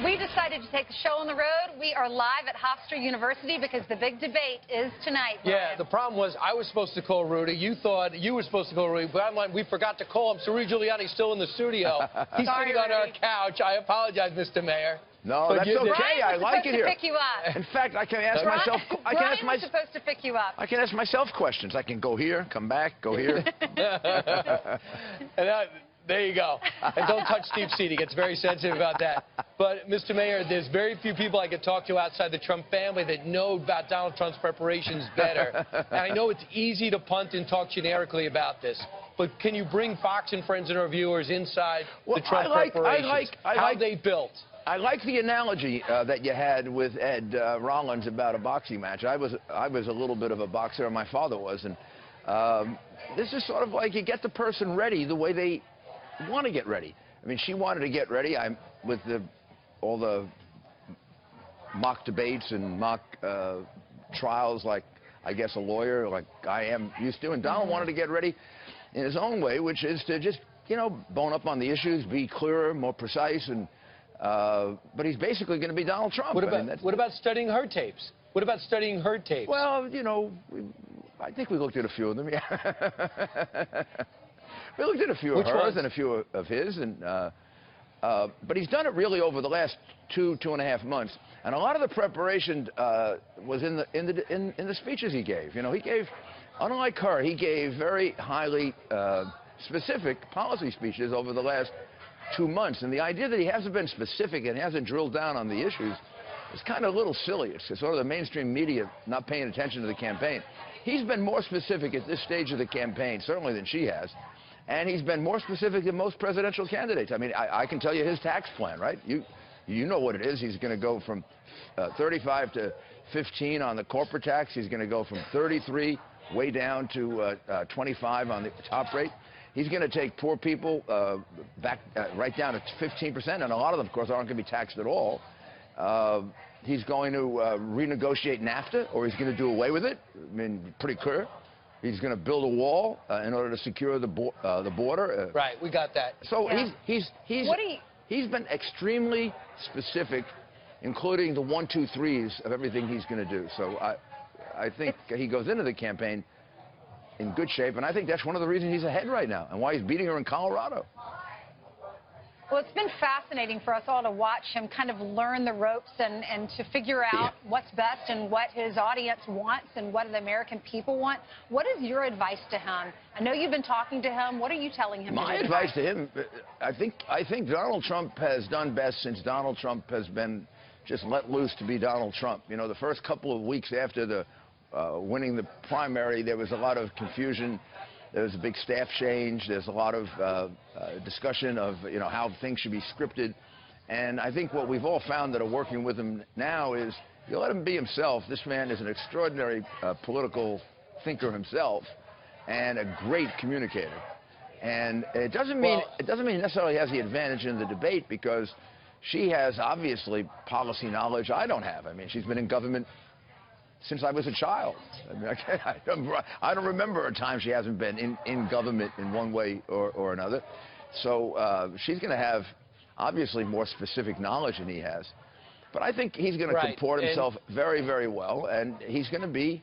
We decided to take the show on the road. We are live at Hofstra University because the big debate is tonight, Brian. Yeah, the problem was I was supposed to call Rudy. You thought you were supposed to call Rudy. Bottom line, we forgot to call him, so Rudy Giuliani's still in the studio. He's Sorry, sitting on our Rudy. couch. I apologize, Mr. Mayor. No, But that's you did. okay. I like it here. Brian was supposed to pick you up. In fact, I can ask Brian, myself. Brian was supposed to pick you up. I can ask myself questions. I can go here, come back, go here. And there you go. And don't touch Steve's seat. He gets very sensitive about that. But, Mr. Mayor, there's very few people I could talk to outside the Trump family that know about Donald Trump's preparations better. And I know it's easy to punt and talk generically about this. But can you bring Fox and Friends and our viewers inside the Trump preparations? How they built? I like the analogy that you had with Ed Rollins about a boxing match. I was a little bit of a boxer, my father was, and this is sort of like you get the person ready the way they want to get ready. I mean, she wanted to get ready. With all the mock debates and mock trials, like I guess a lawyer, like I am used to. And Donald wanted to get ready in his own way, which is to just, you know, bone up on the issues, be clearer, more precise, and but he's basically going to be Donald Trump. What about studying her tapes? What about studying her tapes? Well, you know, I think we looked at a few of them. Yeah. We looked at a few of hers and a few of his, and but he's done it really over the last two and a half months, and a lot of the preparation was in the speeches he gave. You know, he gave, unlike her, he gave very highly specific policy speeches over the last 2 months, and the idea that he hasn't been specific and hasn't drilled down on the issues is kind of a little silly. It's sort of the mainstream media not paying attention to the campaign. He's been more specific at this stage of the campaign, certainly, than she has. And he's been more specific than most presidential candidates. I mean, I can tell you his tax plan, right? You know what it is. He's going to go from 35 to 15 on the corporate tax. He's going to go from 33 way down to 25 on the top rate. He's going to take poor people back right down to 15%, and a lot of them, of course, aren't going to be taxed at all. He's going to renegotiate NAFTA, or he's going to do away with it. I mean, pretty clear. He's going to build a wall in order to secure the border. Right, we got that. So yeah. He's been extremely specific, including the 1, 2, 3s of everything he's going to do. So I think he goes into the campaign in good shape, and I think that's one of the reasons he's ahead right now and why he's beating her in Colorado. Well, it's been fascinating for us all to watch him kind of learn the ropes and to figure out what's best and what his audience wants and what the American people want. What is your advice to him? I know you've been talking to him. What are you telling him? My advice to him, I think Donald Trump has done best since Donald Trump has been just let loose to be Donald Trump. You know, the first couple of weeks after the winning the primary, there was a lot of confusion. There's a big staff change. There's a lot of discussion of, you know, how things should be scripted. And I think what we've all found that are working with him now is you let him be himself. This man is an extraordinary political thinker himself and a great communicator. And it doesn't mean he necessarily has the advantage in the debate, because she has obviously policy knowledge I don't have. I mean, she's been in government since I was a child. I mean, I don't remember a time she hasn't been in government in one way or another. So she's going to have, obviously, more specific knowledge than he has. But I think he's going to comport himself very, very well, and he's going to be,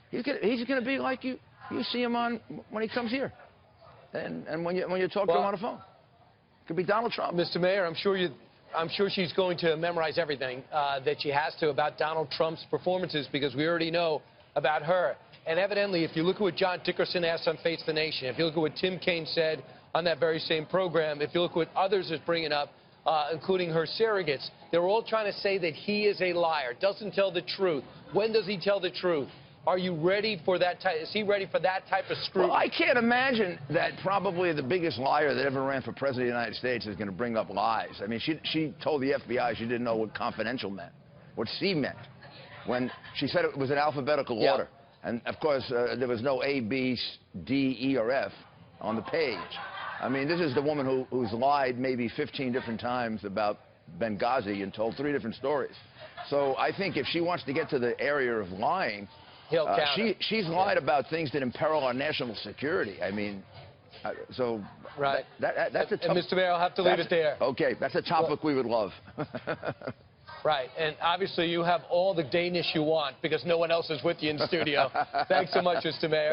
he's going to be like you see him on when he comes here, and when you talk to him on the phone. It could be Donald Trump. Mr. Mayor, I'm sure she's going to memorize everything that she has to about Donald Trump's performances, because we already know about her. And evidently, if you look at what John Dickerson asked on Face the Nation, if you look at what Tim Kaine said on that very same program, if you look at what others are bringing up, including her surrogates, they're all trying to say that he is a liar, doesn't tell the truth. When does he tell the truth? Are you ready for that type? Is he ready for that type of scrutiny? Well, I can't imagine that probably the biggest liar that ever ran for president of the United States is going to bring up lies. I mean, she told the FBI she didn't know what confidential meant, what C meant, when she said it was an alphabetical order. And, of course, there was no A, B, D, E, or F on the page. I mean, this is the woman who's lied maybe 15 different times about Benghazi and told 3 different stories. So I think if she wants to get to the area of lying, she's lied about things that imperil our national security. I mean, So right. That's a tough... And Mr. Mayor, I'll have to leave it there. Okay, that's a topic we would love. Right, and obviously you have all the Danish you want because no one else is with you in the studio. Thanks so much, Mr. Mayor.